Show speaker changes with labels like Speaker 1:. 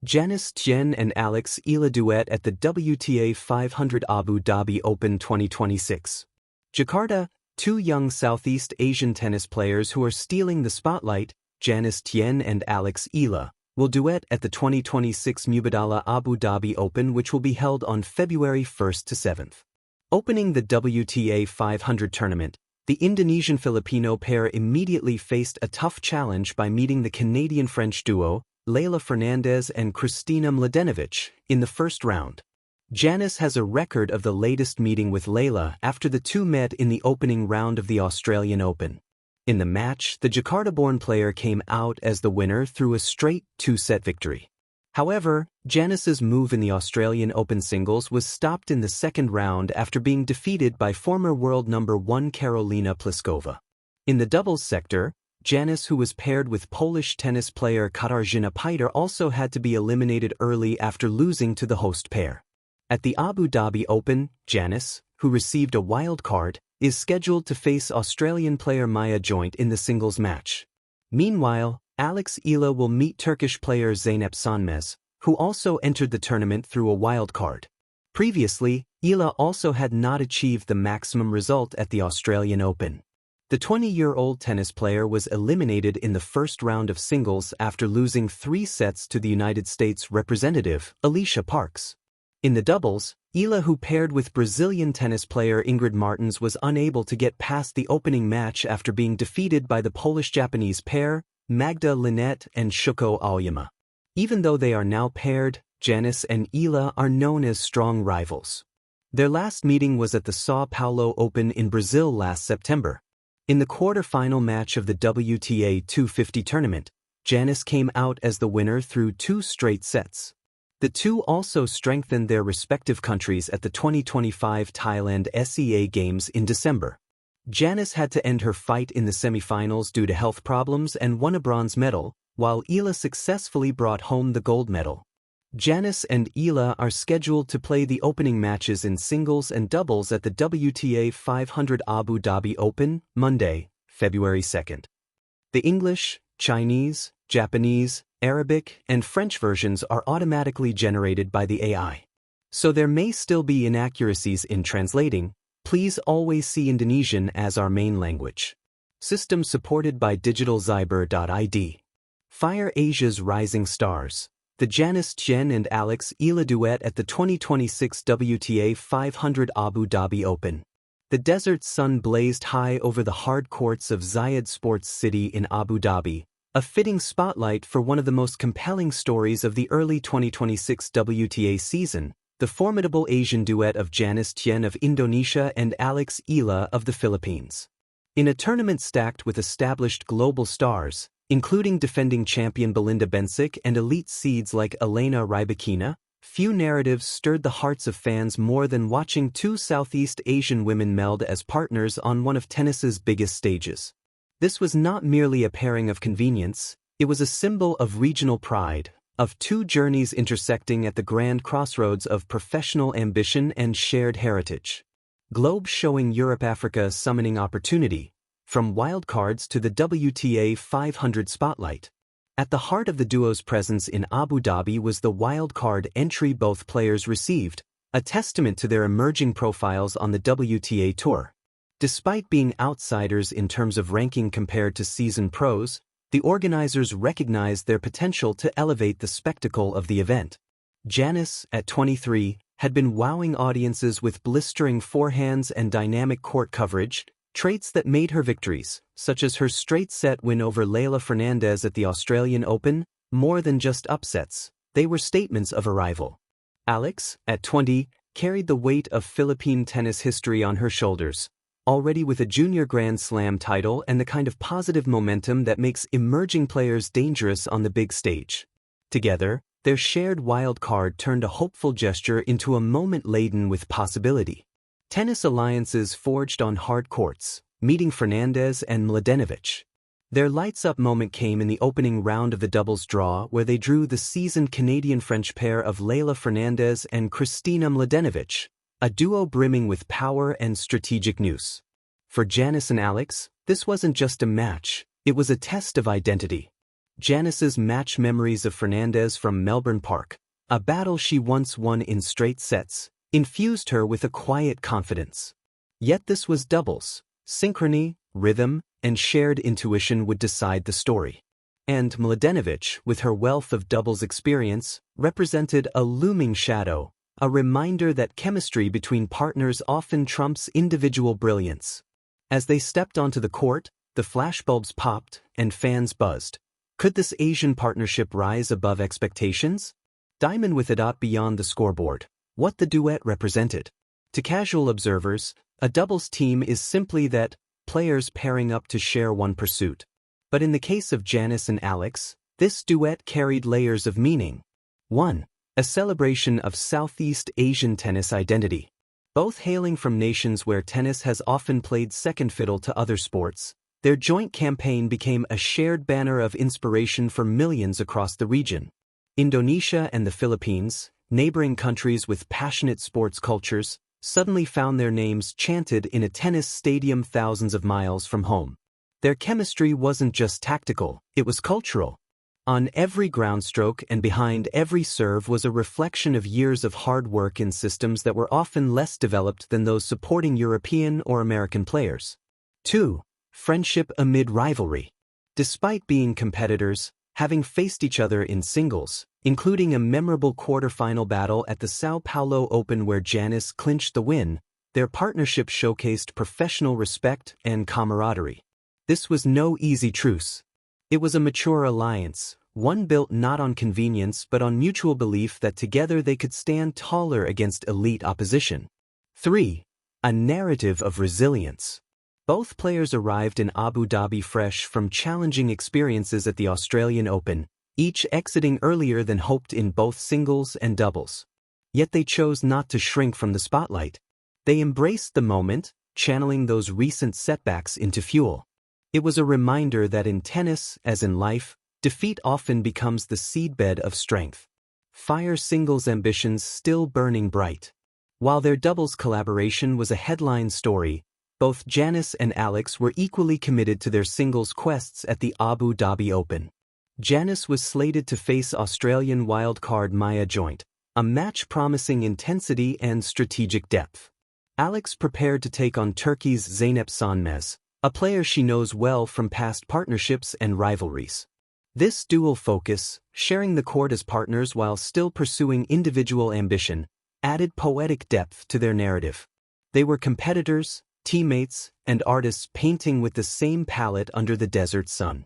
Speaker 1: Janice Tjen and Eala duet at the WTA 500 Abu Dhabi Open 2026. Jakarta, two young Southeast Asian tennis players who are stealing the spotlight, Janice Tjen and Eala, will duet at the 2026 Mubadala Abu Dhabi Open, which will be held on February 1st to 7th. Opening the WTA 500 tournament, the Indonesian-Filipino pair immediately faced a tough challenge by meeting the Canadian-French duo, Leylah Fernandez and Kristina Mladenovic, in the first round. Janice has a record of the latest meeting with Leylah after the two met in the opening round of the Australian Open. In the match, the Jakarta-born player came out as the winner through a straight two-set victory. However, Janice's move in the Australian Open singles was stopped in the second round after being defeated by former world number 1 Karolina Pliskova. In the doubles sector, Janice, who was paired with Polish tennis player Katarzyna Piter, also had to be eliminated early after losing to the host pair. At the Abu Dhabi Open, Janice, who received a wild card, is scheduled to face Australian player Maya Joint in the singles match. Meanwhile, Eala will meet Turkish player Zeynep Sönmez, who also entered the tournament through a wild card. Previously, Eala also had not achieved the maximum result at the Australian Open. The 20-year-old tennis player was eliminated in the first round of singles after losing 3 sets to the United States representative, Alicia Parks. In the doubles, Eala, who paired with Brazilian tennis player Ingrid Martens, was unable to get past the opening match after being defeated by the Polish-Japanese pair, Magda Linette and Shuko Aoyama. Even though they are now paired, Janice and Eala are known as strong rivals. Their last meeting was at the São Paulo Open in Brazil last September. In the quarter-final match of the WTA 250 tournament, Janice came out as the winner through 2 straight sets. The two also strengthened their respective countries at the 2025 Thailand SEA Games in December. Janice had to end her fight in the semifinals due to health problems and won a bronze medal, while Eala successfully brought home the gold medal. Janice and Eala are scheduled to play the opening matches in singles and doubles at the WTA 500 Abu Dhabi Open, Monday, February 2nd. The English, Chinese, Japanese, Arabic, and French versions are automatically generated by the AI. So there may still be inaccuracies in translating. Please always see Indonesian as our main language. System supported by digitalzyber.id. Fire Asia's rising stars. The Janice Tjen and Eala duet at the 2026 WTA 500 Abu Dhabi Open. The desert sun blazed high over the hard courts of Zayed Sports City in Abu Dhabi, a fitting spotlight for one of the most compelling stories of the early 2026 WTA season, the formidable Asian duet of Janice Tjen of Indonesia and Eala of the Philippines. In a tournament stacked with established global stars, including defending champion Belinda Bencic and elite seeds like Elena Rybakina, few narratives stirred the hearts of fans more than watching two Southeast Asian women meld as partners on one of tennis's biggest stages. This was not merely a pairing of convenience, it was a symbol of regional pride, of two journeys intersecting at the grand crossroads of professional ambition and shared heritage. Globe showing Europe-Africa summoning opportunity, from wildcards to the WTA 500 spotlight. At the heart of the duo's presence in Abu Dhabi was the wildcard entry both players received, a testament to their emerging profiles on the WTA Tour. Despite being outsiders in terms of ranking compared to seasoned pros, the organizers recognized their potential to elevate the spectacle of the event. Janice, at 23, had been wowing audiences with blistering forehands and dynamic court coverage, traits that made her victories, such as her straight-set win over Leylah Fernandez at the Australian Open, more than just upsets. They were statements of arrival. Alex, at 20, carried the weight of Philippine tennis history on her shoulders, already with a junior Grand Slam title and the kind of positive momentum that makes emerging players dangerous on the big stage. Together, their shared wild card turned a hopeful gesture into a moment laden with possibility. Tennis alliances forged on hard courts, meeting Fernandez and Mladenovic. Their lights-up moment came in the opening round of the doubles draw, where they drew the seasoned Canadian-French pair of Leylah Fernandez and Kristina Mladenovic, a duo brimming with power and strategic nous. For Janice and Alex, this wasn't just a match, it was a test of identity. Janice's match memories of Fernandez from Melbourne Park, a battle she once won in straight sets, infused her with a quiet confidence. Yet this was doubles. Synchrony, rhythm, and shared intuition would decide the story. And Mladenovic, with her wealth of doubles experience, represented a looming shadow, a reminder that chemistry between partners often trumps individual brilliance. As they stepped onto the court, the flashbulbs popped and fans buzzed. Could this Asian partnership rise above expectations? Diamond with a dot beyond the scoreboard. What the duet represented. To casual observers, a doubles team is simply that, players pairing up to share one pursuit. But in the case of Janice and Alex, this duet carried layers of meaning. 1. A celebration of Southeast Asian tennis identity. Both hailing from nations where tennis has often played second fiddle to other sports, their joint campaign became a shared banner of inspiration for millions across the region. Indonesia and the Philippines, neighboring countries with passionate sports cultures, suddenly found their names chanted in a tennis stadium thousands of miles from home. Their chemistry wasn't just tactical, it was cultural. On every groundstroke and behind every serve was a reflection of years of hard work in systems that were often less developed than those supporting European or American players. 2. Friendship amid rivalry. Despite being competitors, having faced each other in singles, including a memorable quarter-final battle at the Sao Paulo Open where Janice clinched the win, their partnership showcased professional respect and camaraderie. This was no easy truce. It was a mature alliance, one built not on convenience but on mutual belief that together they could stand taller against elite opposition. 3. A narrative of resilience. Both players arrived in Abu Dhabi fresh from challenging experiences at the Australian Open, each exiting earlier than hoped in both singles and doubles. Yet they chose not to shrink from the spotlight. They embraced the moment, channeling those recent setbacks into fuel. It was a reminder that in tennis, as in life, defeat often becomes the seedbed of strength. Fire singles ambitions still burning bright. While their doubles collaboration was a headline story, both Janice and Alex were equally committed to their singles quests at the Abu Dhabi Open. Janice was slated to face Australian wildcard Maya Joint, a match promising intensity and strategic depth. Alex prepared to take on Turkey's Zeynep Sönmez, a player she knows well from past partnerships and rivalries. This dual focus, sharing the court as partners while still pursuing individual ambition, added poetic depth to their narrative. They were competitors, teammates, and artists painting with the same palette under the desert sun.